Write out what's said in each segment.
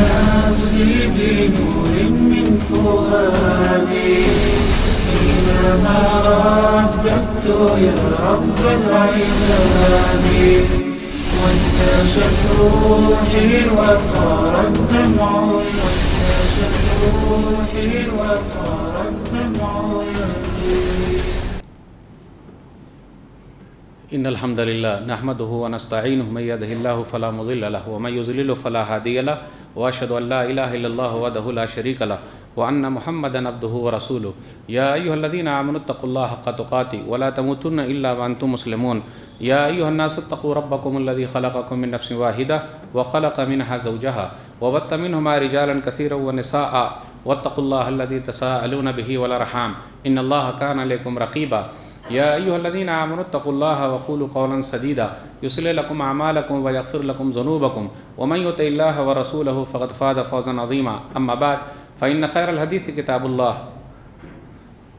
نفسي بنور من فؤادي حينما رددت يا رب العباد، وانتشت روحي وصار الدمع إن الحمد لله نحمده ونستعينه من يهده الله فلا مضل له ومن يضلل فلا هادي له وأشهد أن لا إله إلا الله وحده لا شريك له وأن محمدا عبده ورسوله يا أيها الذين آمنوا اتقوا الله حق تقاته ولا تموتن إلا وأنتم مسلمون يا أيها الناس اتقوا ربكم الذي خلقكم من نفس واحدة وخلق منها زوجها وبث منهما رجالا كثيرا ونساء واتقوا الله الذي تساءلون به والأرحام إن الله كان عليكم رقيبا يا أيها الذين آمنوا اتقوا الله وقولوا قولا سديدا يصلح لكم أعمالكم ويغفر لكم ذنوبكم ومن يطع الله ورسوله فقد فاز فوزا عظيما أما بعد فإن خير الحديث كتاب الله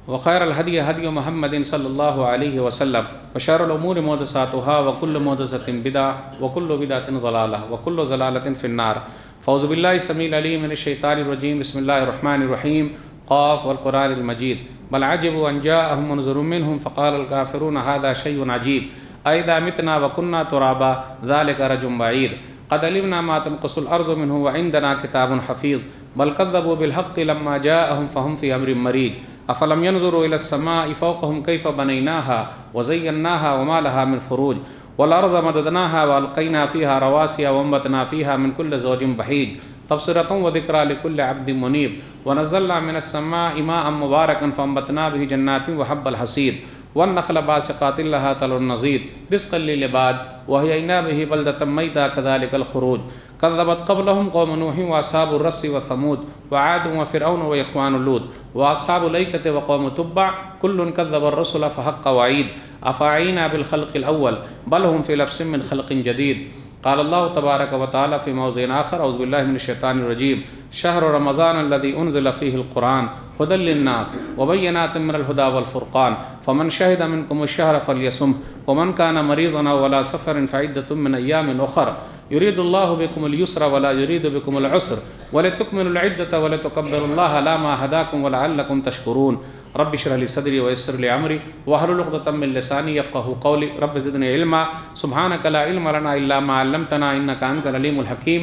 وخير الهدي هدي محمد صلى الله عليه وسلم وشر الأمور محدثاتها وكل محدثة بدعة وكل بدعة ضلالة وكل ضلالة في النار فأعوذ بالله السميع العليم من الشيطان الرجيم بسم الله الرحمن الرحيم قاف والقرآن المجيد بل عجبوا أن جاءهم منذر منهم فقال الكافرون هذا شيء عجيب أئذا متنا وكنا ترابا ذلك رجل بعيد قد علمنا ما تنقص الأرض منه وعندنا كتاب حفيظ بل كذبوا بالحق لما جاءهم فهم في أمر مريج أفلم ينظروا إلى السماء فوقهم كيف بنيناها وزيناها وما لها من فروج والأرض مددناها وألقينا فيها رواسي وأنبتنا فيها من كل زوج بهيج تبصرة وذكرى لكل عبد منيب ونزلنا من السماء ماء مباركا فأنبتنا به جنات وحب الحصيد والنخل باسقات لها طلع نضيد رزقا للعباد وأحيينا به بلدة ميتا كذلك الخروج كذبت قبلهم قوم نوح وأصحاب الرس وثمود وعاد وفرعون وإخوان لوط وأصحاب الأيكة وقوم تبع كل كذب الرسل فحق وعيد أفعينا بالخلق الأول بل هم في لبس من خلق جديد قال الله تبارك وتعالى في موضع آخر أعوذ بالله من الشيطان الرجيم شهر رمضان الذي أنزل فيه القرآن هدى للناس وبينات من الهدى والفرقان فمن شهد منكم الشهر فليصم ومن كان مريضا أو على سفر فعدة من أيام أخر يريد الله بكم اليسر ولا يريد بكم العسر ولتكملوا العدة ولتكبروا الله على ما هداكم ولعلكم تشكرون رب اشرح لي صدري ويسر لي امري واحلل عقدة من لساني يفقهوا قولي رب زدني علما سبحانك لا علم لنا الا ما علمتنا انك انت العليم الحكيم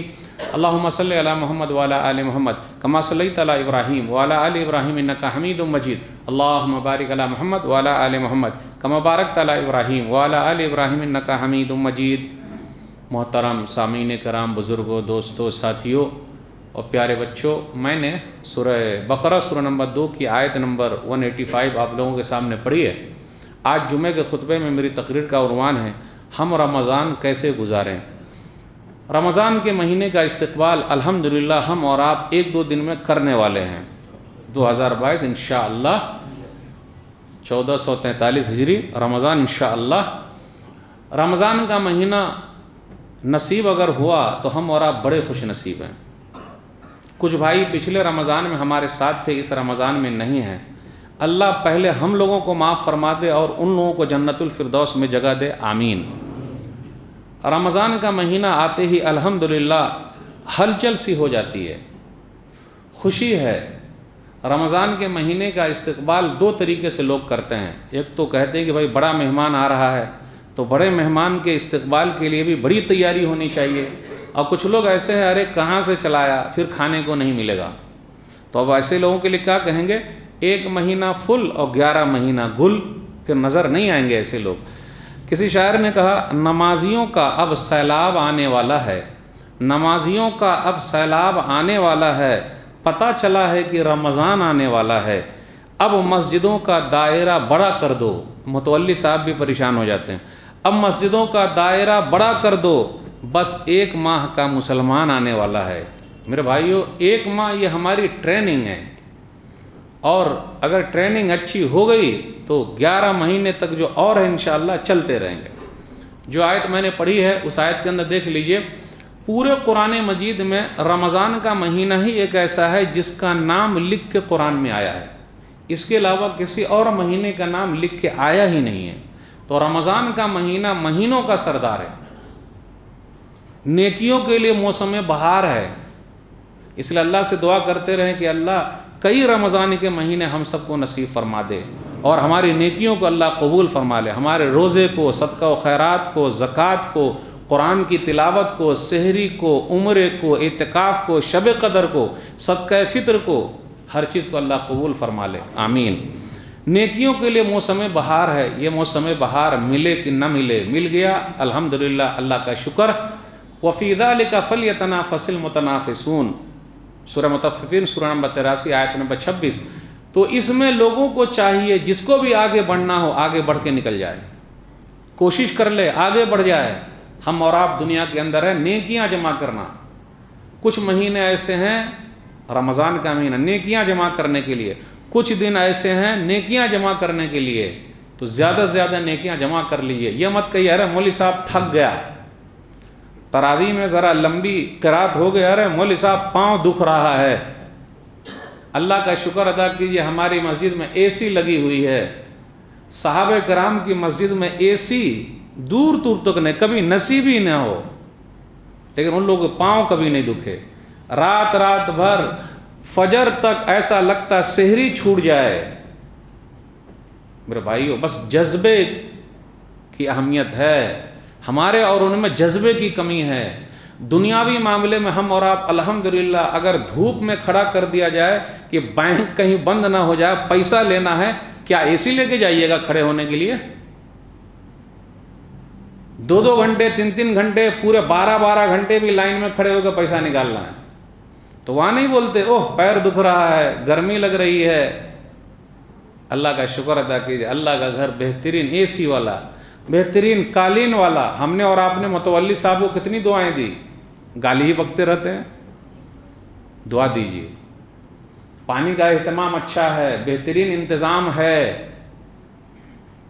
اللهم صل على محمد وعلى ال محمد كما صليت على ابراهيم وعلى ال ابراهيم انك حميد مجيد اللهم بارك على محمد وعلى ال محمد كما باركت على ابراهيم وعلى ال ابراهيم انك حميد مجيد. محترم سامعین کرام، بزرگوں، دوستوں، ساتھیوں اور پیارے بچوں، میں نے سورہ بقرہ سورہ نمبر 2 کی آیت نمبر 185 آپ لوگوں کے سامنے پڑھی ہے. آج جمعے کے خطبے میں میری تقریر کا عنوان ہے ہم رمضان کیسے گزاریں. رمضان کے مہینے کا استقبال الحمدللہ ہم اور آپ 1-2 دن میں کرنے والے ہیں. 2022 انشاءاللہ 1443 ہجری رمضان انشاءاللہ. رمضان کا مہینہ نصیب اگر ہوا تو ہم اور آپ بڑے خوش نصیب ہیں. کچھ بھائی پچھلے رمضان میں ہمارے ساتھ تھے، اس رمضان میں نہیں ہیں. اللہ پہلے ہم لوگوں کو معاف فرما دے اور ان لوگوں کو جنت الفردوس میں جگہ دے، آمین. رمضان کا مہینہ آتے ہی الحمدللہ ہلچل سی ہو جاتی ہے، خوشی ہے. رمضان کے مہینے کا استقبال 2 طریقے سے لوگ کرتے ہیں. ایک تو کہتے ہیں کہ بھائی بڑا مہمان آ رہا ہے تو بڑے مہمان کے استقبال کے لیے بھی بڑی تیاری ہونی چاہیے. اور کچھ لوگ ایسے ہیں ارے کہاں سے چلایا پھر کھانے کو نہیں ملے گا. تو اب ایسے لوگوں کے لیے کیا کہیں گے؟ 1 مہینہ فل اور 11 مہینہ گل، پھر نظر نہیں آئیں گے ایسے لوگ. کسی شاعر نے کہا نمازیوں کا اب سیلاب آنے والا ہے، نمازیوں کا اب سیلاب آنے والا ہے، پتہ چلا ہے کہ رمضان آنے والا ہے، اب مسجدوں کا دائرہ بڑا کر دو. متولی صاحب بھی پریشان ہو جاتے ہیں. اب مسجدوں کا دائرہ بڑا کر دو، بس 1 ماہ کا مسلمان آنے والا ہے. میرے بھائیو 1 ماہ یہ ہماری ٹریننگ ہے، اور اگر ٹریننگ اچھی ہو گئی تو 11 مہینے تک جو اور ہے انشاءاللہ چلتے رہیں گے. جو آیت میں نے پڑھی ہے اس آیت کے اندر دیکھ لیجئے، پورے قرآن مجید میں رمضان کا مہینہ ہی ایک ایسا ہے جس کا نام لکھ کے قرآن میں آیا ہے. اس کے علاوہ کسی اور مہینے کا نام لکھ کے آیا ہی نہیں ہے. تو رمضان کا مہینہ مہینوں کا سردار ہے، نیکیوں کے لیے موسم بہار ہے. اس لیے اللہ سے دعا کرتے رہیں کہ اللہ کئی رمضان کے مہینے ہم سب کو نصیب فرما دے اور ہماری نیکیوں کو اللہ قبول فرما لے، ہمارے روزے کو، صدقہ و خیرات کو، زکوٰۃ کو، قرآن کی تلاوت کو، سحری کو، عمرے کو، اعتکاف کو، شب قدر کو، صدقہ فطر کو، ہر چیز کو اللہ قبول فرما لے، آمین۔ نیکیوں کے لیے موسم بہار ہے، یہ موسم بہار ملے کہ نہ ملے، مل گیا الحمدللہ، اللہ کا شکر۔ وَفِي ذَلِكَ فَلْيَتَنَافَسِ الْمُتَنَافِسُونَ، سورہ مطففین سورہ نمبر 83 آیت نمبر 26۔ تو اس میں لوگوں کو چاہیے جس کو بھی آگے بڑھنا ہو آگے بڑھ کے نکل جائے، کوشش کر لے، آگے بڑھ جائے۔ ہم اور آپ دنیا کے اندر ہیں نیکیاں جمع کرنا، کچھ مہینے ایسے ہیں رمضان کا مہینہ نیکیاں جمع کرنے کے لیے، کچھ دن ایسے ہیں نیکیاں جمع کرنے کے لیے، تو زیادہ سے زیادہ نیکیاں جمع کر لیجئے۔ یہ مت کہیے ارے مولوی صاحب تھک گیا، تراویح میں ذرا لمبی قرات ہو گئی، ارے مولوی صاحب پاؤں دکھ رہا ہے۔ اللہ کا شکر ادا کیجئے ہماری مسجد میں اے سی لگی ہوئی ہے، صحابہ کرام کی مسجد میں اے سی دور دور تک نہیں، کبھی نصیب ہی نہ ہو، لیکن ان لوگوں کے پاؤں کبھی نہیں دکھے۔ رات رات بھر فجر تک ایسا لگتا سحری چھوٹ جائے۔ میرے بھائیو، بس جذبے کی اہمیت ہے، ہمارے اور ان میں جذبے کی کمی ہے۔ دنیاوی معاملے میں ہم اور آپ الحمدللہ اگر دھوپ میں کھڑا کر دیا جائے کہ بینک کہیں بند نہ ہو جائے، پیسہ لینا ہے، کیا اے سی لے کے جائیے گا کھڑے ہونے کے لیے؟ 2 گھنٹے 3 گھنٹے پورے 12 گھنٹے بھی لائن میں کھڑے ہو کے پیسہ نکالنا ہے، تو وہاں نہیں بولتے اوہ پیر دکھ رہا ہے، گرمی لگ رہی ہے۔ اللہ کا شکر ادا کیجیے، اللہ کا گھر بہترین اے سی والا، بہترین قالین والا۔ ہم نے اور آپ نے متولی صاحب کو کتنی دعائیں دی، گالی ہی بکتے رہتے ہیں، دعا دیجیے۔ پانی کا اہتمام اچھا ہے، بہترین انتظام ہے،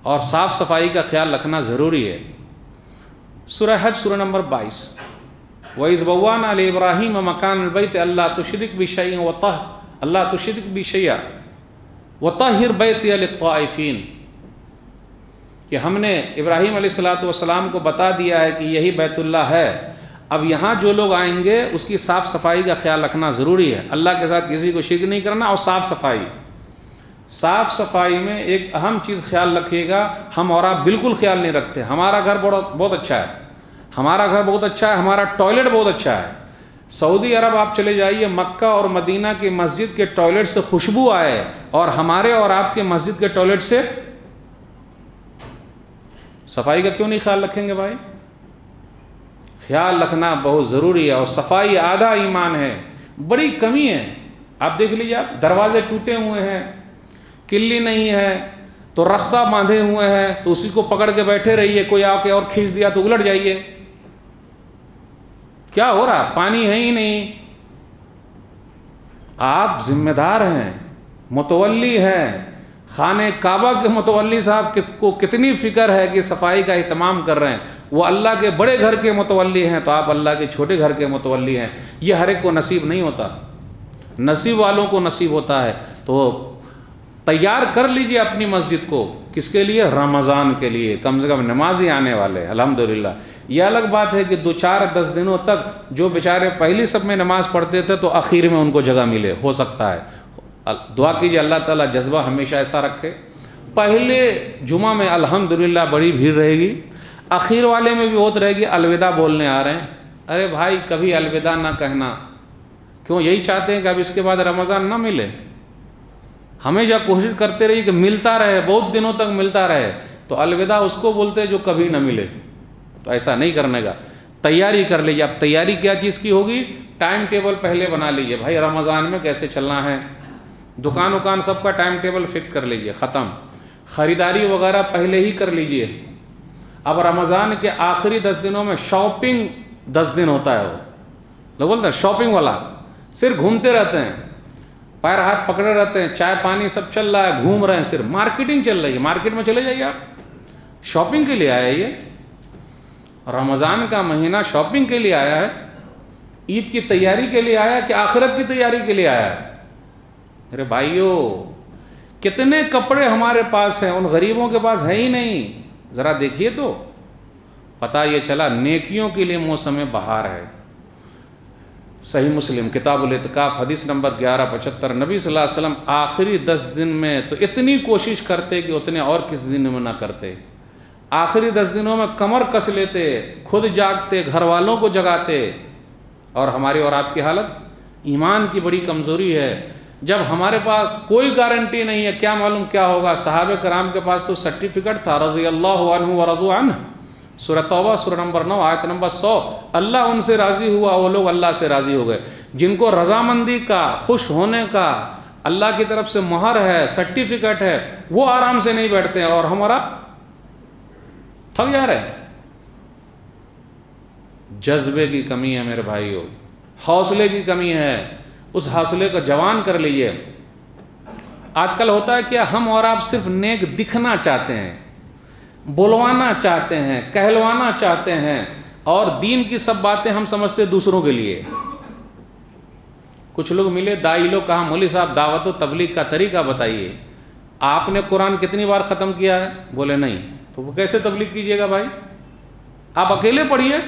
اور صاف صفائی کا خیال رکھنا ضروری ہے۔ سورہ حج سورہ نمبر 22، وَإِذْ بَوَّأْنَا لِإِبْرَاهِيمَ مَكَانَ الْبَيْتِ أَلَّا تُشْرِكْ بِي شَيْئًا وَطَهِّرْ بَيْتِيَ لِلطَّائِفِينَ، کہ ہم نے ابراہیم علیہ السلام کو بتا دیا ہے کہ یہی بیت اللہ ہے، اب یہاں جو لوگ آئیں گے اس کی صاف صفائی کا خیال رکھنا ضروری ہے، اللہ کے ساتھ کسی کو شرک نہیں کرنا، اور صاف صفائی میں ایک اہم چیز خیال رکھیے گا، ہم اور آپ بالکل خیال نہیں رکھتے۔ ہمارا گھر بہت اچھا ہے، ہمارا گھر بہت اچھا ہے، ہمارا ٹوائلٹ بہت اچھا ہے۔ سعودی عرب آپ چلے جائیے، مکہ اور مدینہ کی مسجد کے ٹوائلٹ سے خوشبو آئے، اور ہمارے اور آپ کے مسجد کے ٹوائلٹ سے صفائی کا کیوں نہیں خیال رکھیں گے بھائی؟ خیال رکھنا بہت ضروری ہے، اور صفائی آدھا ایمان ہے، بڑی کمی ہے۔ آپ دیکھ لیجیے، آپ دروازے ٹوٹے ہوئے ہیں، کلی نہیں ہے، تو رسہ باندھے ہوئے ہیں، تو اسی کو پکڑ کے بیٹھے رہیے، کوئی آ کے اور کھینچ دیا تو الٹ جائیے۔ کیا ہو رہا؟ پانی ہے ہی نہیں۔ آپ ذمہ دار ہیں، متولی ہیں، خانہ کعبہ کے متولی صاحب کو کتنی فکر ہے کہ صفائی کا اہتمام کر رہے ہیں، وہ اللہ کے بڑے گھر کے متولی ہیں، تو آپ اللہ کے چھوٹے گھر کے متولی ہیں۔ یہ ہر ایک کو نصیب نہیں ہوتا، نصیب والوں کو نصیب ہوتا ہے۔ تو تیار کر لیجئے اپنی مسجد کو، کس کے لیے؟ رمضان کے لیے، کم سے کم نمازی آنے والے الحمدللہ۔ یہ الگ بات ہے کہ 2-4-10 دنوں تک جو بیچارے پہلی سب میں نماز پڑھتے تھے تو اخیر میں ان کو جگہ ملے، ہو سکتا ہے۔ دعا کیجئے اللہ تعالیٰ جذبہ ہمیشہ ایسا رکھے۔ پہلے جمعہ میں الحمدللہ بڑی بھیڑ رہے گی، اخیر والے میں بھی بہت رہے گی، الوداع بولنے آ رہے ہیں۔ ارے بھائی کبھی الوداع نہ کہنا، کیوں؟ یہی چاہتے ہیں کہ اب اس کے بعد رمضان نہ ملے؟ ہمیشہ کوشش کرتے رہیے کہ ملتا رہے، بہت دنوں تک ملتا رہے۔ تو الوداع اس کو بولتے جو کبھی نہ ملے، تو ایسا نہیں کرنے کا، تیاری کر لیجیے۔ اب تیاری کیا چیز کی ہوگی؟ ٹائم ٹیبل پہلے بنا لیجیے، بھائی رمضان میں کیسے چلنا ہے، دکان سب کا ٹائم ٹیبل فٹ کر لیجیے، ختم۔ خریداری وغیرہ پہلے ہی کر لیجیے۔ اب رمضان کے آخری 10 دنوں میں شاپنگ 10 دن ہوتا ہے، وہ لوگ بولتے ہیں شاپنگ والا، صرف گھومتے رہتے ہیں، پیر ہاتھ پکڑے رہتے ہیں، چائے پانی سب چل رہا ہے، گھوم رہے ہیں، صرف مارکیٹنگ چل رہی ہے۔ مارکیٹ میں چلے جائیے، آپ شاپنگ کے لیے آیا ہے، یہ رمضان کا مہینہ شاپنگ کے لیے آیا ہے، عید کی تیاری کے لیے آیا ہے کہ آخرت کی تیاری کے لیے آیا ہے؟ میرے بھائیوں، کتنے کپڑے ہمارے پاس ہیں، ان غریبوں کے پاس ہے ہی نہیں۔ ذرا دیکھیے تو پتہ یہ چلا نیکیوں کے لیے موسم بہار ہے۔ صحیح مسلم کتاب الاعتکاف حدیث نمبر 1175، نبی صلی اللہ علیہ وسلم آخری 10 دن میں تو اتنی کوشش کرتے کہ اتنے اور کس دن میں نہ کرتے، آخری 10 دنوں میں کمر کس لیتے، خود جاگتے، گھر والوں کو جگاتے. اور ہماری اور آپ کی حالت ایمان کی بڑی کمزوری ہے. جب ہمارے پاس کوئی گارنٹی نہیں ہے کیا معلوم کیا ہوگا. صحابہ کرام کے پاس تو سرٹیفکیٹ تھا، رضی اللہ عنہ ورضوا عنہ، سورہ توبہ سورہ نمبر 9 آیت نمبر 100. اللہ ان سے راضی ہوا، وہ لوگ اللہ سے راضی ہو گئے. جن کو رضامندی کا، خوش ہونے کا اللہ کی طرف سے مہر ہے، سرٹیفکیٹ ہے، وہ آرام سے نہیں بیٹھتے ہیں، اور ہمارا تھک جا رہے ہیں. جذبے کی کمی ہے میرے بھائیو، حوصلے کی کمی ہے. اس حوصلے کو جوان کر لیجئے. آج کل ہوتا ہے کہ ہم اور آپ صرف نیک دکھنا چاہتے ہیں، بلوانا چاہتے ہیں، کہلوانا چاہتے ہیں، اور دین کی سب باتیں ہم سمجھتے دوسروں کے لیے. کچھ لوگ ملے، دائی لوگ، کہا مولوی صاحب دعوت و تبلیغ کا طریقہ بتائیے. آپ نے قرآن کتنی بار ختم کیا ہے؟ بولے نہیں. تو وہ کیسے تبلیغ کیجیے گا بھائی؟ آپ اکیلے پڑھیے.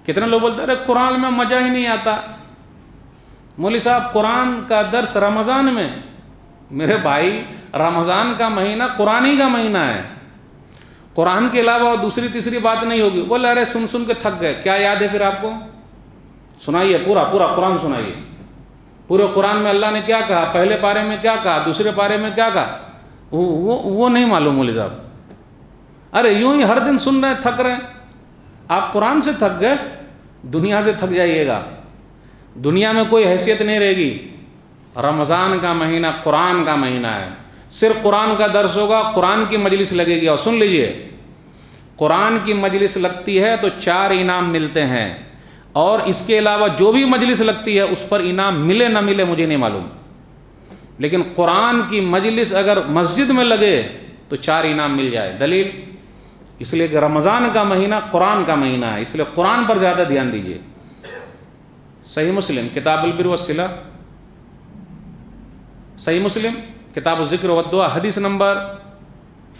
کتنے لوگ بولتے ہیں قرآن میں مزہ ہی نہیں آتا. مولوی صاحب قرآن کا درس رمضان میں. میرے بھائی رمضان کا مہینہ قرآن ہی کا مہینہ ہے، قرآن کے علاوہ اور دوسری تیسری بات نہیں ہوگی. بولے ارے سن سن کے تھک گئے. کیا یاد ہے پھر آپ کو؟ سنائیے، پورا قرآن سنائیے. پورے قرآن میں اللہ نے کیا کہا، پہلے پارے میں کیا کہا، دوسرے پارے میں کیا کہا، وہ نہیں معلوم مولوی صاحب. ارے یوں ہی ہر دن سن رہے ہیں، تھک رہے ہیں. آپ قرآن سے تھک گئے، دنیا سے تھک جائیے گا. دنیا میں کوئی حیثیت نہیں رہے گی. رمضان کا مہینہ قرآن کا مہینہ ہے. صرف قرآن کا درس ہوگا، قرآن کی مجلس لگے گی. اور سن لیجئے، قرآن کی مجلس لگتی ہے تو 4 انعام ملتے ہیں، اور اس کے علاوہ جو بھی مجلس لگتی ہے اس پر انعام ملے نہ ملے مجھے نہیں معلوم. لیکن قرآن کی مجلس اگر مسجد میں لگے تو 4 انعام مل جائے. دلیل اس لیے کہ رمضان کا مہینہ قرآن کا مہینہ ہے، اس لیے قرآن پر زیادہ دھیان دیجیے. صحیح مسلم کتاب البر والصلہ، صحیح مسلم کتاب الذکر والدعا حدیث نمبر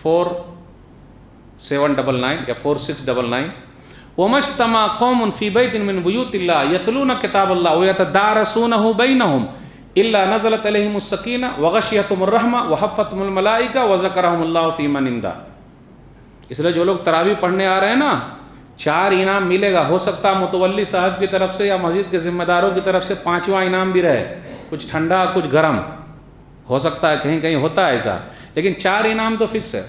4799 یا 4699. وَمَا اجْتَمَعَ قَوْمٌ فِي بَيْتٍ مِّن بُيُوتِ اللَّهِ يَتْلُونَ كِتَابَ اللَّهِ وَيَتَدَارَسُونَهُ بَيْنَهُمْ إِلَّا نَزَلَتْ عَلَيْهِمُ السَّكِينَةُ وَغَشِيَتْهُمُ الرَّحْمَةُ وَحَفَّتْهُمُ الْمَلَائِكَةُ وَذَكَرَهُمُ اللَّهُ فِي مَنْ عِندَهُ. اس لیے جو لوگ تراویح پڑھنے آ رہے ہیں نا، 4 انعام ملے گا. ہو سکتا ہے متولی صاحب کی طرف سے یا مسجد کے ذمہ داروں کی طرف سے 5واں انعام بھی رہے، کچھ ٹھنڈا کچھ گرم ہو سکتا ہے، کہیں کہیں ہوتا ہے ایسا، لیکن 4 انعام تو فکس ہے.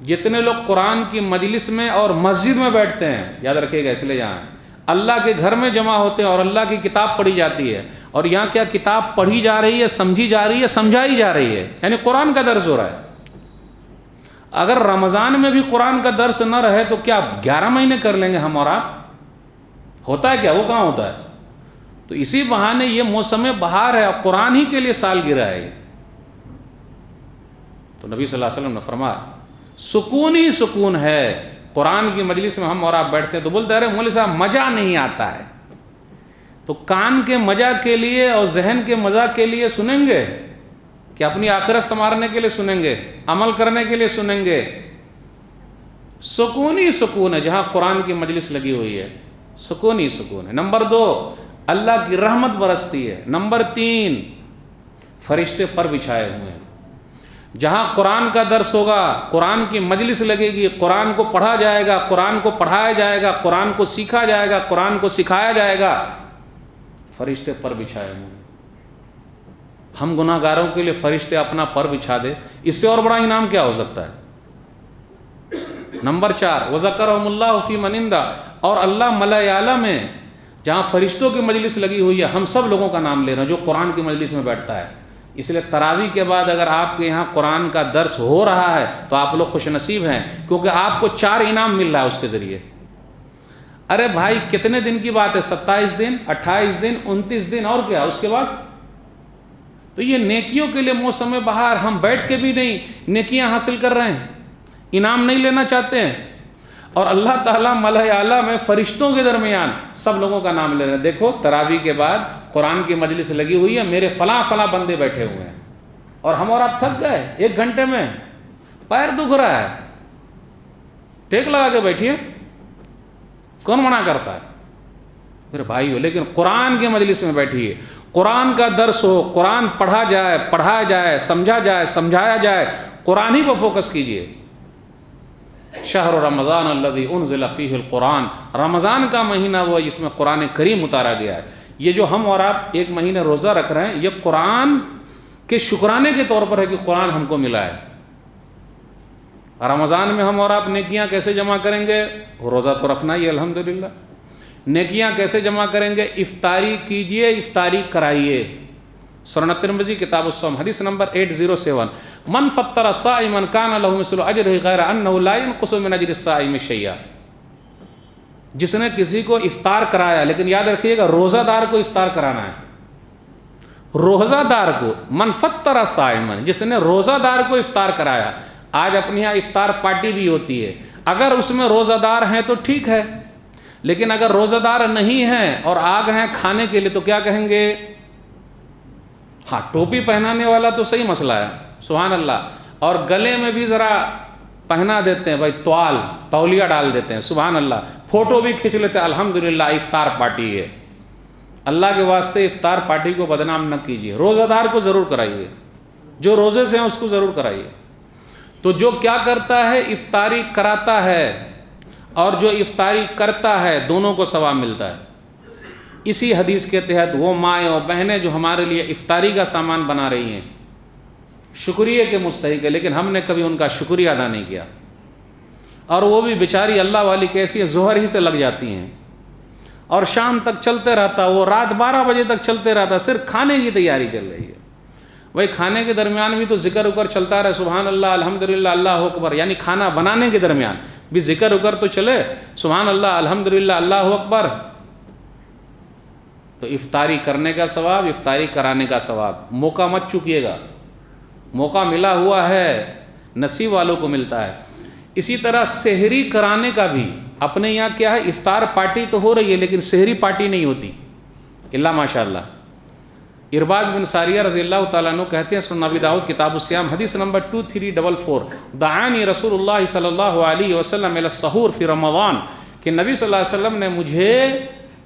جتنے لوگ قرآن کی مجلس میں اور مسجد میں بیٹھتے ہیں، یاد رکھیے گا، اس لیے یہاں اللہ کے گھر میں جمع ہوتے ہیں اور اللہ کی کتاب پڑھی جاتی ہے. اور یہاں کیا کتاب پڑھی جا رہی ہے، سمجھی جا رہی ہے، سمجھائی جا رہی ہے، یعنی قرآن کا درس ہو رہا ہے. اگر رمضان میں بھی قرآن کا درس نہ رہے تو کیا 11 مہینے کر لیں گے ہم اور آپ؟ ہوتا ہے کیا؟ وہ کہاں ہوتا ہے؟ تو اسی بہانے یہ موسم بہار ہے، قرآن ہی کے لیے سالگرہ ہے. تو نبی صلی اللہ علیہ وسلم نے فرمایا سکون ہی سکون ہے. قرآن کی مجلس میں ہم اور آپ بیٹھتے ہیں تو بولتے ارے مولوی صاحب مزہ نہیں آتا ہے. تو کان کے مزہ کے لیے اور ذہن کے مزہ کے لیے سنیں گے کہ اپنی آخرت سنوارنے کے لیے سنیں گے، عمل کرنے کے لیے سنیں گے. سکون ہی سکون ہے جہاں قرآن کی مجلس لگی ہوئی ہے، سکون ہی سکون ہے. نمبر 2 اللہ کی رحمت برستی ہے. نمبر 3 فرشتے پر بچھائے ہوئے ہیں. جہاں قرآن کا درس ہوگا، قرآن کی مجلس لگے گی، قرآن کو پڑھا جائے گا، قرآن کو پڑھایا جائے گا، قرآن کو سیکھا جائے گا، قرآن کو سکھایا جائے گا، فرشتے پر بچھائے ہوئے ہیں. ہم گناہ گاروں کے لیے فرشتے اپنا پر بچھا دے، اس سے اور بڑا انعام کیا ہو سکتا ہے؟ نمبر 4 وَذَكَرَهُمُ اللَّهُ فِي مَنْ عِندَهُ، اور اللہ ملأ اعلیٰ میں جہاں فرشتوں کی مجلس لگی ہوئی ہے، ہم سب لوگوں کا نام لے رہے ہیں جو قرآن کی مجلس میں بیٹھتا ہے. اس لیے تراویح کے بعد اگر آپ کے یہاں قرآن کا درس ہو رہا ہے تو آپ لوگ خوش نصیب ہیں، کیونکہ آپ کو 4 انعام مل رہا ہے اس کے ذریعے. ارے بھائی کتنے دن کی بات ہے؟ 27 دن، 28 دن، 29 دن، اور کیا اس کے بعد؟ تو یہ نیکیوں کے لیے موسم بہار. ہم بیٹھ کے بھی نہیں نیکیاں حاصل کر رہے ہیں، انعام نہیں لینا چاہتے ہیں، اور اللہ تعالیٰ ملأ اعلیٰ میں فرشتوں کے درمیان سب لوگوں کا نام لے رہے ہیں. دیکھو تراویح کے بعد قرآن کی مجلس لگی ہوئی ہے، میرے فلاں فلاں بندے بیٹھے ہوئے ہیں، اور ہم اور آپ تھک گئے 1 گھنٹے میں، پیر دکھ رہا ہے، ٹیک لگا کے بیٹھیے. کون منع کرتا ہے؟ پھر بھائی ہو، لیکن قرآن کے مجلس میں بیٹھیے، قرآن کا درس ہو، قرآن پڑھا جائے، پڑھایا جائے، سمجھا جائے، سمجھایا جائے، قرآن ہی پر فوکس کیجئے۔ شہر رمضان الذی انزل فیہ القرآن، رمضان کا مہینہ وہ جس میں قرآن کریم اتارا گیا ہے۔ یہ جو ہم اور آپ ایک مہینے روزہ رکھ رہے ہیں، یہ قرآن کے شکرانے کے طور پر ہے کہ قرآن ہم کو ملا ہے۔ رمضان میں ہم اور آپ نیکیاں کیسے جمع کریں گے؟ روزہ تو رکھنا ہی الحمدللہ۔ نیکیاں کیسے جمع کریں گے؟ افطاری کیجئے، افطاری کرائیے۔ سنن ترمذی کتاب الصوم حدیث نمبر 807، من فطر صائما کان لہ مثل اجرہ غیر انہ لا ینقص من اجر الصائم شیئا۔ جس نے کسی کو افطار کرایا، لیکن یاد رکھیے گا روزہ دار کو افطار کرانا ہے، روزہ دار کو۔ من فطر صائما، جس نے روزہ دار کو افطار کرایا۔ آج اپنے یہاں افطار پارٹی بھی ہوتی ہے، اگر اس میں روزہ دار ہیں تو ٹھیک ہے، لیکن اگر روزہ دار نہیں ہیں اور آ گئے ہیں کھانے کے لیے تو کیا کہیں گے؟ ہاں ٹوپی پہنانے والا تو صحیح مسئلہ ہے، سبحان اللہ، اور گلے میں بھی ذرا پہنا دیتے ہیں بھائی، تولیہ ڈال دیتے ہیں، سبحان اللہ، فوٹو بھی کھینچ لیتے ہیں، الحمدللہ افطار پارٹی ہے۔ اللہ کے واسطے افطار پارٹی کو بدنام نہ کیجیے، روزہ دار کو ضرور کرائیے، جو روزے سے ہیں اس کو ضرور کرائیے۔ تو جو کیا کرتا ہے؟ افطاری کراتا ہے، اور جو افطاری کرتا ہے دونوں کو ثواب ملتا ہے۔ اسی حدیث کے تحت وہ مائیں اور بہنیں جو ہمارے لیے افطاری کا سامان بنا رہی ہیں، شکریہ کے مستحق ہے، لیکن ہم نے کبھی ان کا شکریہ ادا نہیں کیا، اور وہ بھی بیچاری اللہ والی کیسی ہے، ظہر ہی سے لگ جاتی ہیں اور شام تک چلتے رہتا، وہ رات 12 بجے تک چلتے رہتا، صرف کھانے کی تیاری چل رہی ہے۔ بھائی کھانے کے درمیان بھی تو ذکر اکر چلتا رہے، سبحان اللہ، الحمدللہ، اللہ اکبر، یعنی کھانا بنانے کے درمیان بھی ذکر اکر تو چلے، سبحان اللہ، الحمدللہ، اللہ اکبر۔ تو افطاری کرنے کا ثواب، افطاری کرانے کا ثواب، موقع مت چکیے گا، موقع ملا ہوا ہے، نصیب والوں کو ملتا ہے۔ اسی طرح سحری کرانے کا بھی اپنے یہاں کیا ہے، افطار پارٹی تو ہو رہی ہے لیکن سحری پارٹی نہیں ہوتی، اللہ ماشاء اللہ۔ ارباز بن ساریہ رضی اللہ تعالیٰ عنہ کہتے ہیں، سنن ابی داؤد کتاب الصیام حدیث نمبر 2344، دعانی رسول اللہ صلی اللہ علیہ وسلم الی السحور فی رمضان، کہ نبی صلی اللہ علیہ وسلم نے مجھے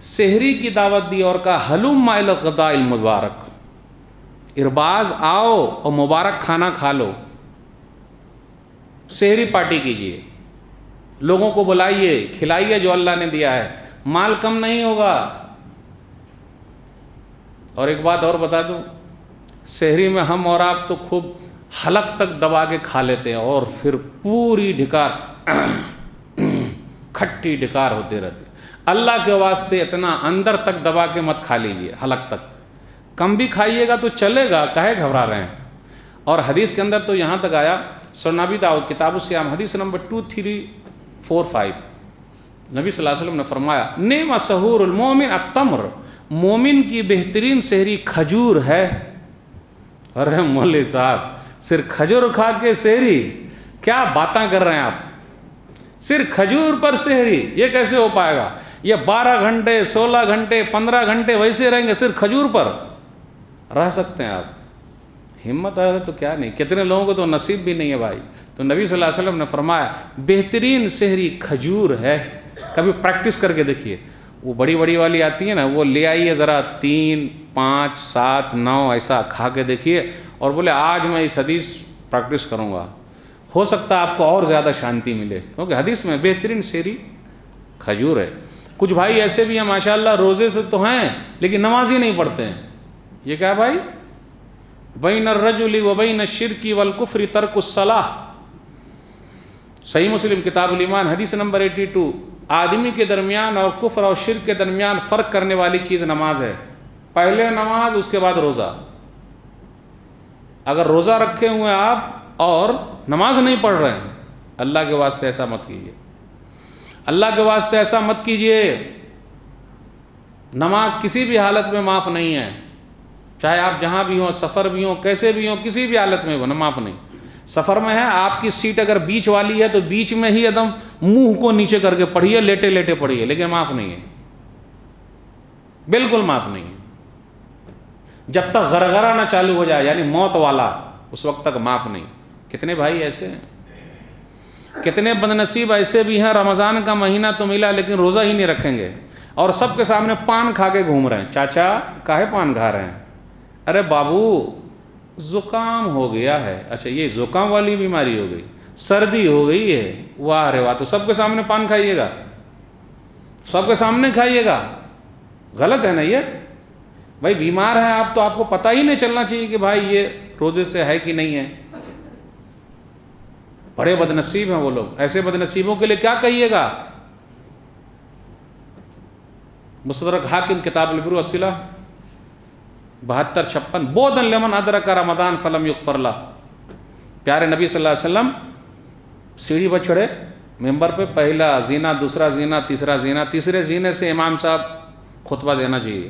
سحری کی دعوت دی اور کہا ہلم الی الغداء المبارک، ارباز آؤ اور مبارک کھانا کھا لو، سحری پارٹی کیجئے، لوگوں کو بلائیے، کھلائیے جو اللہ نے دیا ہے، مال کم نہیں ہوگا۔ اور ایک بات اور بتا دوں، سحری میں ہم اور آپ تو خوب حلق تک دبا کے کھا لیتے ہیں، اور پھر پوری ڈھکار کھٹی ڈھکار ہوتے رہتے۔ اللہ کے واسطے اتنا اندر تک دبا کے مت کھا لیجیے، حلق تک کم بھی کھائیے گا تو چلے گا، کاہے گھبرا رہے ہیں۔ اور حدیث کے اندر تو یہاں تک آیا، سنن ابی داؤد کتاب الصیام حدیث نمبر 2345، نبی صلی اللہ علیہ وسلم نے فرمایا نعم سحور المومن التمر، مومن کی بہترین سحری کھجور ہے۔ ارے مولوی صاحب، صرف کھجور کھا کے سحری؟ کیا باتاں کر رہے ہیں آپ، صرف کھجور پر سحری؟ یہ کیسے ہو پائے گا؟ یہ 12 گھنٹے 16 گھنٹے 15 گھنٹے ویسے رہیں گے، صرف کھجور پر رہ سکتے ہیں آپ؟ ہمت ہے تو کیا نہیں، کتنے لوگوں کو تو نصیب بھی نہیں ہے بھائی۔ تو نبی صلی اللہ علیہ وسلم نے فرمایا بہترین سحری کھجور ہے۔ کبھی پریکٹس کر کے دیکھیے، وہ بڑی بڑی والی آتی ہے نا، وہ لے آئیے ذرا 3 5 7 9 ایسا کھا کے دیکھیے، اور بولے آج میں اس حدیث پریکٹس کروں گا، ہو سکتا ہے آپ کو اور زیادہ شانتی ملے، کیونکہ حدیث میں بہترین سحری کھجور ہے۔ کچھ بھائی ایسے بھی ہیں ماشاءاللہ، روزے سے تو ہیں لیکن نماز ہی نہیں پڑھتے ہیں۔ یہ کیا بھائی؟ بین الرجل و بین الشرک والکفر ترک الصلاۃ، صحیح مسلم کتاب الایمان حدیث نمبر 82، آدمی کے درمیان اور کفر اور شرک کے درمیان فرق کرنے والی چیز نماز ہے۔ پہلے نماز، اس کے بعد روزہ۔ اگر روزہ رکھے ہوئے آپ اور نماز نہیں پڑھ رہے ہیں، اللہ کے واسطے ایسا مت کیجیے، اللہ کے واسطے ایسا مت کیجیے۔ نماز کسی بھی حالت میں معاف نہیں ہے، چاہے آپ جہاں بھی ہوں، سفر بھی ہوں، کیسے بھی ہوں، کسی بھی حالت میں ہو، معاف نہیں۔ سفر میں ہے، آپ کی سیٹ اگر بیچ والی ہے تو بیچ میں ہی ایک دم منہ کو نیچے کر کے پڑھیے، لیٹے لیٹے پڑھیے، لیکن معاف نہیں ہے، بالکل معاف نہیں ہے۔ جب تک غرغرہ نہ چالو ہو جائے، یعنی موت والا، اس وقت تک معاف نہیں۔ کتنے بھائی ایسے ہیں، کتنے بد نصیب ایسے بھی ہیں، رمضان کا مہینہ تو ملا لیکن روزہ ہی نہیں رکھیں گے، اور سب کے سامنے پان کھا کے گھوم رہے ہیں. چاچا کاہے پان کھا رہے ہیں؟ ارے بابو زکام ہو گیا ہے. اچھا یہ زکام والی بیماری ہو گئی، سردی ہو گئی ہے. واہ رے واہ، تو سب کے سامنے پان کھائیے گا، سب کے سامنے کھائیے گا؟ غلط ہے نا یہ. بھائی بیمار ہیں آپ تو آپ کو پتہ ہی نہیں چلنا چاہیے کہ بھائی یہ روزے سے ہے کہ نہیں ہے. بڑے بد نصیب ہیں وہ لوگ. ایسے بد نصیبوں کے لیے کیا کہیے گا؟ مستدرک حاکم کتاب البر والصلہ 72-56 بودن لمن ادرک رمضان فلم یغفر لہ. پیارے نبی صلی اللہ علیہ وسلم سیڑھی پر چڑھے ممبر پہ، پہلا زینہ، دوسرا زینہ، تیسرا زینہ، تیسرے زینے سے امام صاحب خطبہ دینا چاہیے.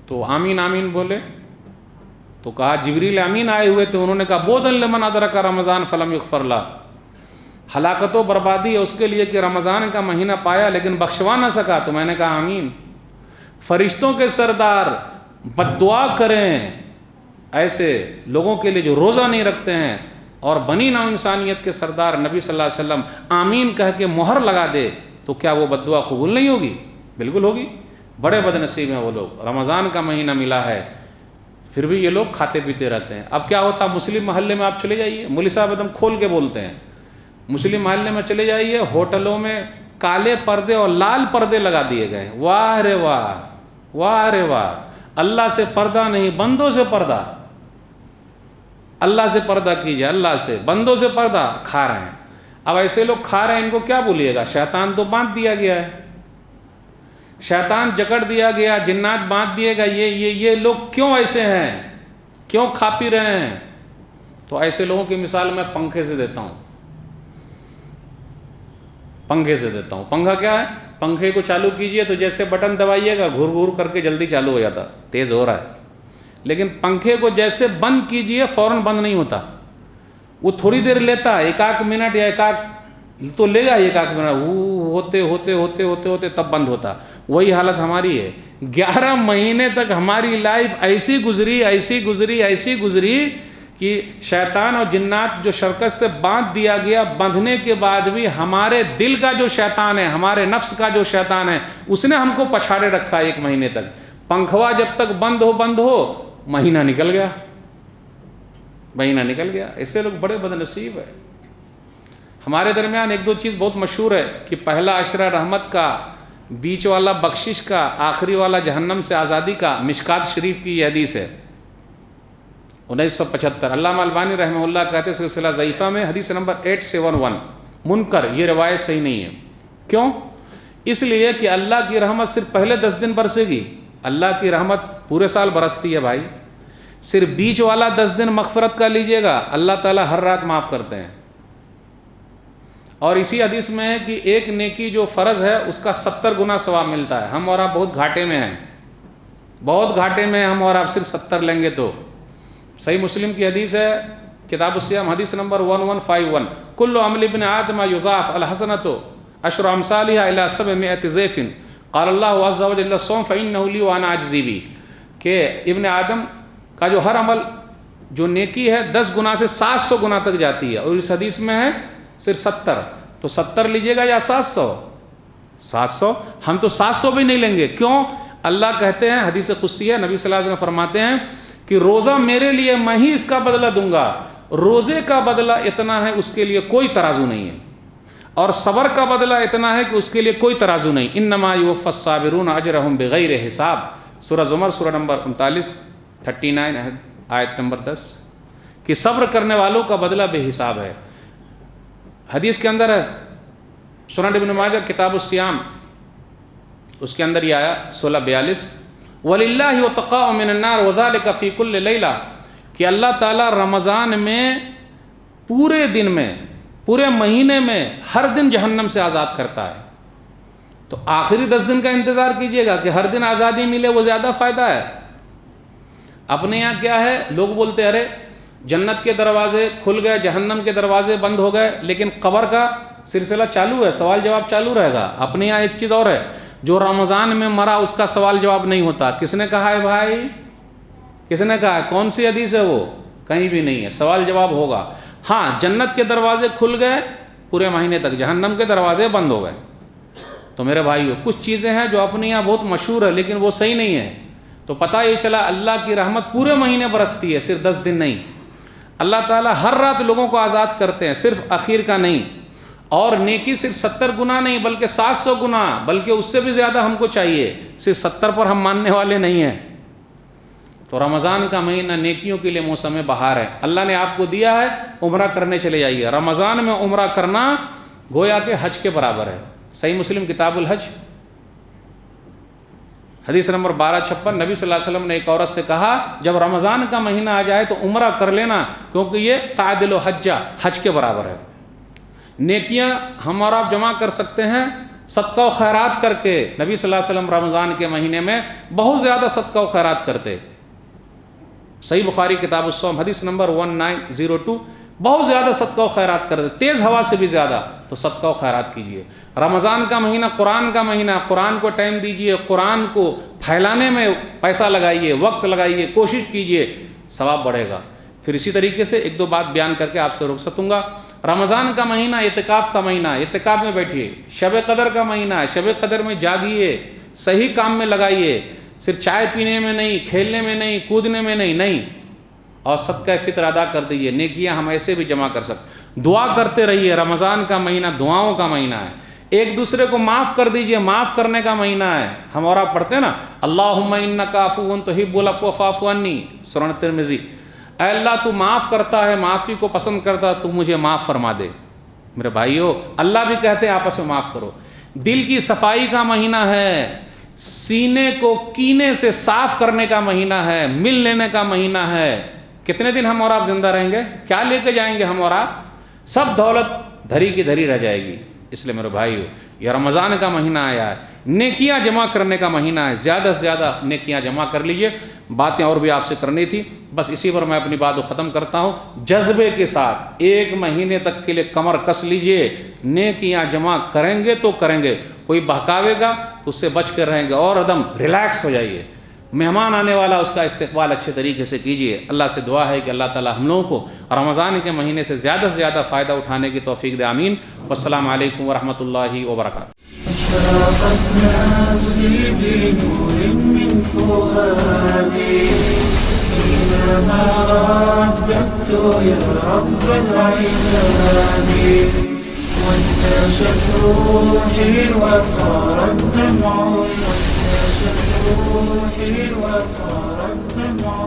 تو آمین آمین بولے تو کہا جبریل امین آئے ہوئے تھے، انہوں نے کہا بودن لمن ادرک رمضان فلم یغفر لہ. ہلاکت و بربادی ہے اس کے لیے کہ رمضان کا مہینہ پایا لیکن بخشوا نہ سکا. تو میں نے کہا آمین. فرشتوں کے سردار بد دعا کریں ایسے لوگوں کے لیے جو روزہ نہیں رکھتے ہیں، اور بنی نوع انسانیت کے سردار نبی صلی اللہ علیہ وسلم آمین کہہ کے مہر لگا دے تو کیا وہ بد دعا قبول نہیں ہوگی؟ بالکل ہوگی. بڑے بد نصیب ہیں وہ لوگ. رمضان کا مہینہ ملا ہے پھر بھی یہ لوگ کھاتے پیتے رہتے ہیں. اب کیا ہوتا، مسلم محلے میں آپ چلے جائیے، مولوی صاحب ایک دم کھول کے بولتے ہیں، مسلم محلے میں چلے جائیے، ہوٹلوں میں کالے پردے اور لال پردے لگا دیے گئے. واہ رے واہ، واہ رے واہ. اللہ سے پردہ نہیں، بندوں سے پردہ. اللہ سے پردہ کیجئے، اللہ سے. بندوں سے پردہ کھا رہے ہیں. اب ایسے لوگ کھا رہے ہیں، ان کو کیا بولیے گا؟ شیطان تو باندھ دیا گیا ہے، شیطان جکڑ دیا گیا، جنات باندھ دیے گا. یہ لوگ کیوں ایسے ہیں؟ کیوں کھا پی رہے ہیں؟ تو ایسے لوگوں کی مثال میں پنکھے سے دیتا ہوں. پنکھے سے دیتا ہوں. پنکھا کیا ہے؟ پنکھے کو چالو کیجئے تو جیسے بٹن دبائیے گا گھور گھور کر کے جلدی چالو ہو جاتا، تیز ہو رہا ہے. لیکن پنکھے کو جیسے بند کیجئے فوراً بند نہیں ہوتا، وہ تھوڑی دیر لیتا ہے، 1 منٹ یا 1 تو لے گا، 1 منٹ ہوتے ہوتے ہوتے ہوتے ہوتے تب بند ہوتا. وہی حالت ہماری ہے. 11 مہینے تک ہماری لائف ایسی گزری ایسی گزری ایسی گزری کہ شیطان اور جنات جو شرکست باندھ دیا گیا، باندھنے کے بعد بھی ہمارے دل کا جو شیطان ہے، ہمارے نفس کا جو شیطان ہے، اس نے ہم کو پچھاڑے رکھا 1 مہینے تک. پنکھوا جب تک بند ہو مہینہ نکل گیا، مہینہ نکل گیا. ایسے لوگ بڑے بد نصیب ہے. ہمارے درمیان 1-2 چیز بہت مشہور ہے کہ پہلا عشرہ رحمت کا، بیچ والا بخشش کا، آخری والا جہنم سے آزادی کا. مشکات شریف کی یہ حدیث ہے 1975. علامہ البانی رحمہ اللہ کہتے ہیں سلسلہ ضعیفہ میں حدیث نمبر 871 منکر، یہ روایت صحیح نہیں ہے. کیوں؟ اس لیے کہ اللہ کی رحمت صرف پہلے 10 دن برسے گی. اللہ کی رحمت پورے سال برستی ہے بھائی. صرف بیچ والا 10 دن مغفرت کا لیجئے گا، اللہ تعالیٰ ہر رات معاف کرتے ہیں. اور اسی حدیث میں ہے کہ ایک نیکی جو فرض ہے اس کا 70 گنا ثواب ملتا ہے. ہم اور آپ بہت گھاٹے میں ہیں، بہت گھاٹے میں. ہم اور آپ صرف 70 لیں گے تو. صحیح مسلم کی حدیث ہے کتاب الصیام حدیث نمبر 1151 کل عمل ابن آدم یضاعف الحسنۃ عشر امثالها الى 700 ضعف قال اللہ عز وجل الصوم فانه لي وانا اجزی بہ. کہ ابن آدم کا جو ہر عمل جو نیکی ہے 10 گنا سے 700 گنا تک جاتی ہے، اور اس حدیث میں ہے صرف 70. تو 70 لیجئے گا یا 700؟ 700. ہم تو 700 بھی نہیں لیں گے. کیوں؟ اللہ کہتے ہیں، حدیث قدسی ہے، نبی صلی اللہ علیہ وسلم فرماتے ہیں کہ روزہ میرے لیے میں ہی اس کا بدلہ دوں گا. روزے کا بدلہ اتنا ہے اس کے لیے کوئی ترازو نہیں ہے، اور صبر کا بدلہ اتنا ہے کہ اس کے لیے کوئی ترازو نہیں. انما یوفی الصابرون اجرهم بغیر حساب. سورہ زمر سورہ نمبر 39 آیت نمبر 10 کہ صبر کرنے والوں کا بدلہ بے حساب ہے. حدیث کے اندر ہے سنن ابن ماجہ کتاب الصیام، اس کے اندر یہ آیا 1642 وَلِلَّهِ وَتَقَاءُ مِنَ النَّارِ وَذَلِكَ فِي كُلِّ لَيْلَةٍ کہ اللہ تعالیٰ رمضان میں پورے دن میں، پورے مہینے میں ہر دن جہنم سے آزاد کرتا ہے. تو آخری 10 دن کا انتظار کیجئے گا کہ ہر دن آزادی ملے، وہ زیادہ فائدہ ہے. اپنے یہاں کیا ہے، لوگ بولتے ارے جنت کے دروازے کھل گئے، جہنم کے دروازے بند ہو گئے، لیکن قبر کا سلسلہ چالو ہے، سوال جواب چالو رہے گا. اپنے یہاں ایک چیز اور ہے، جو رمضان میں مرا اس کا سوال جواب نہیں ہوتا. کس نے کہا ہے بھائی؟ کس نے کہا ہے؟ کون سی حدیث ہے وہ؟ کہیں بھی نہیں ہے. سوال جواب ہوگا. ہاں جنت کے دروازے کھل گئے پورے مہینے تک، جہنم کے دروازے بند ہو گئے. تو میرے بھائیو کچھ چیزیں ہیں جو اپنے یہاں بہت مشہور ہے لیکن وہ صحیح نہیں ہے، تو پتہ یہ چلا اللہ کی رحمت پورے مہینے برستی ہے، صرف 10 دن نہیں۔ اللہ تعالیٰ ہر رات لوگوں کو آزاد کرتے ہیں، صرف اخیر کا نہیں، اور نیکی صرف 70 گنا نہیں بلکہ 700 گنا، بلکہ اس سے بھی زیادہ ہم کو چاہیے، صرف 70 پر ہم ماننے والے نہیں ہیں۔ تو رمضان کا مہینہ نیکیوں کے لیے موسم بہار ہے، اللہ نے آپ کو دیا ہے، عمرہ کرنے چلے جائیے۔ رمضان میں عمرہ کرنا گویا کہ حج کے برابر ہے۔ صحیح مسلم کتاب الحج حدیث نمبر 1256، نبی صلی اللہ علیہ وسلم نے ایک عورت سے کہا جب رمضان کا مہینہ آ جائے تو عمرہ کر لینا، کیونکہ یہ تعدل و حجہ، حج کے برابر ہے۔ نیکیاں ہم اور آپ جمع کر سکتے ہیں صدقہ و خیرات کر کے۔ نبی صلی اللہ علیہ وسلم رمضان کے مہینے میں بہت زیادہ صدقہ و خیرات کرتے۔ صحیح بخاری کتاب الصوم حدیث نمبر 1902، بہت زیادہ صدقہ و خیرات کرتے، تیز ہوا سے بھی زیادہ۔ تو صدقہ و خیرات کیجئے۔ رمضان کا مہینہ قرآن کا مہینہ، قرآن کو ٹائم دیجئے، قرآن کو پھیلانے میں پیسہ لگائیے، وقت لگائیے، کوشش کیجئے، ثواب بڑھے گا۔ پھر اسی طریقے سے ایک دو بات بیان کر کے آپ سے رک سکوں گا۔ رمضان کا مہینہ اعتکاف کا مہینہ، اعتکاف میں بیٹھیے۔ شب قدر کا مہینہ ہے، شب قدر میں جاگیے، صحیح کام میں لگائیے، صرف چائے پینے میں نہیں، کھیلنے میں نہیں، کودنے میں نہیں، اور صدقہ فطر ادا کر دیجیے۔ نیکیاں ہم ایسے بھی جمع کر سکتے۔ دعا کرتے رہیے، رمضان کا مہینہ دعاؤں کا مہینہ ہے۔ ایک دوسرے کو معاف کر دیجئے، معاف کرنے کا مہینہ ہے۔ ہم اور آپ پڑھتے ہیں نا، اللہم انک عفو تحب العفو فاعف عنی، سنن ترمذی، اے اللہ تو معاف کرتا ہے، معافی کو پسند کرتا ہے، تو مجھے معاف فرما دے۔ میرے بھائیو، اللہ بھی کہتے ہیں آپس میں معاف کرو۔ دل کی صفائی کا مہینہ ہے، سینے کو کینے سے صاف کرنے کا مہینہ ہے، مل لینے کا مہینہ ہے۔ کتنے دن ہم اور آپ زندہ رہیں گے؟ کیا لے کے جائیں گے ہم اور آپ؟ سب دولت دھری کی دھری رہ جائے گی۔ اس لیے میرے بھائیو، یہ رمضان کا مہینہ آیا ہے، نیکیاں جمع کرنے کا مہینہ ہے، زیادہ سے زیادہ نیکیاں جمع کر لیجئے۔ باتیں اور بھی آپ سے کرنی تھی، بس اسی پر میں اپنی بات کو ختم کرتا ہوں۔ جذبے کے ساتھ 1 مہینے تک کے لیے کمر کس لیجئے، نیکیاں جمع کریں گے تو کریں گے، کوئی بہکاوے گا تو اس سے بچ کر رہیں گے، اور ایک ریلیکس ہو جائیے۔ مہمان آنے والا اس کا استقبال اچھے طریقے سے کیجیے۔ اللہ سے دعا ہے کہ اللہ تعالی ہم لوگوں کو رمضان کے مہینے سے زیادہ فائدہ اٹھانے کی توفیق دے، آمین۔ والسلام علیکم ورحمۃ اللہ وبرکاتہ۔ أشرقت نفسي بنور من فؤادي حينما رددت يا رب العباد، وانتشت روحي وصار الدمع وانتشت روحي وصار الدمع